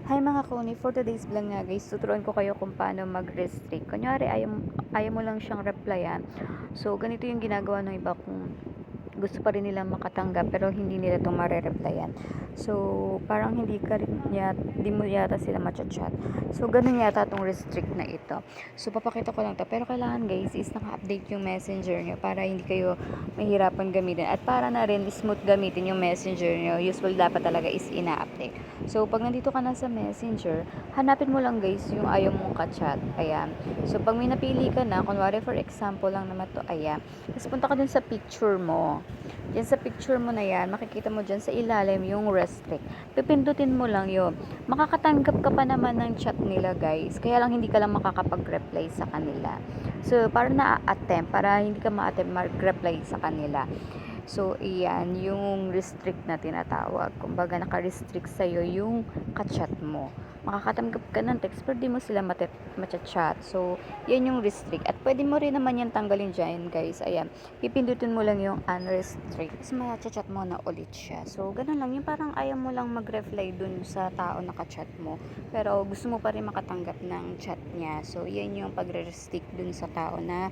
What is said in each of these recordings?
Hi mga kuni, for today's vlog nga guys, tuturuan ko kayo kung paano mag-restrict. Kunyari, ayaw mo lang siyang replyan. So, ganito yung ginagawa ng iba kung gusto pa rin nilang makatanggap pero hindi nila itong mare-replyan. So, parang di mo yata sila matcha-chat. So, ganun yata itong restrict na ito. So, papakita ko lang to. Pero kailangan guys is naka-update yung messenger nyo para hindi kayo mahirapan gamitin. At para na rin smooth gamitin yung messenger nyo, usual dapat talaga is ina-update. So, pag nandito ka na sa messenger, hanapin mo lang guys yung ayaw mong ka-chat. Ayan. So, pag may napili ka na, kunwari for example lang naman to, ayan. Tapos punta ka dun sa picture mo. Diyan sa picture mo na yan, makikita mo dyan sa ilalim yung restrict. Pipindutin mo lang yun. Makakatanggap ka pa naman ng chat nila guys. Kaya lang hindi ka lang makakapag-reply sa kanila. So, para na-attempt, para hindi ka ma-attempt mag-reply sa kanila. So, iyan, yung restrict na tinatawag. Kumbaga, naka-restrict sa'yo yung ka-chat mo. Makakatanggap ka ng text, pero di mo sila matcha-chat. So, yan yung restrict. At pwede mo rin naman yan tanggalin dyan, guys. Ayan, pipindutin mo lang yung unrestrict. Tapos, matcha-chat mo na ulit siya. So, ganun lang. Yung parang ayaw mo lang mag-reply dun sa tao na ka-chat mo. Pero, gusto mo pa rin makatanggap ng chat niya. So, yan yung pagre-restrict dun sa tao na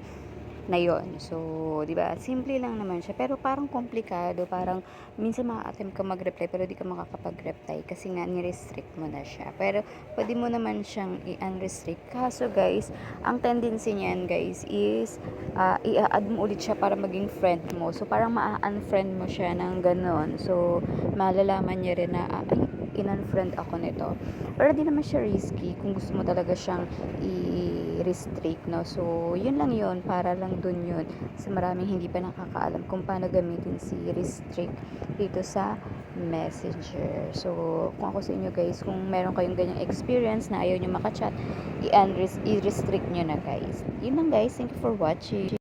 yon. So, 'di ba? Simple lang naman siya, pero parang komplikado, parang minsan ma-attempt ka mag-reply pero di ka makakapag-reply kasi nga ni-restrict mo na siya. Pero pwede mo naman siyang i-unrestrict. Kaso guys, ang tendency niyan guys is i-add mo ulit siya para maging friend mo. So, parang ma-unfriend mo siya ng ganon. So, malalaman niya rin na ay, in-unfriend ako nito. Pero di naman siya risky kung gusto mo talaga siyang i-restrict, no? So, yun lang yun. Para lang dun yun. Sa maraming hindi pa nakakaalam kung paano gamitin si restrict dito sa messenger. So, kung ako sa inyo guys, kung meron kayong ganyang experience na ayaw nyo makachat, i-restrict nyo na guys. Yun lang guys. Thank you for watching.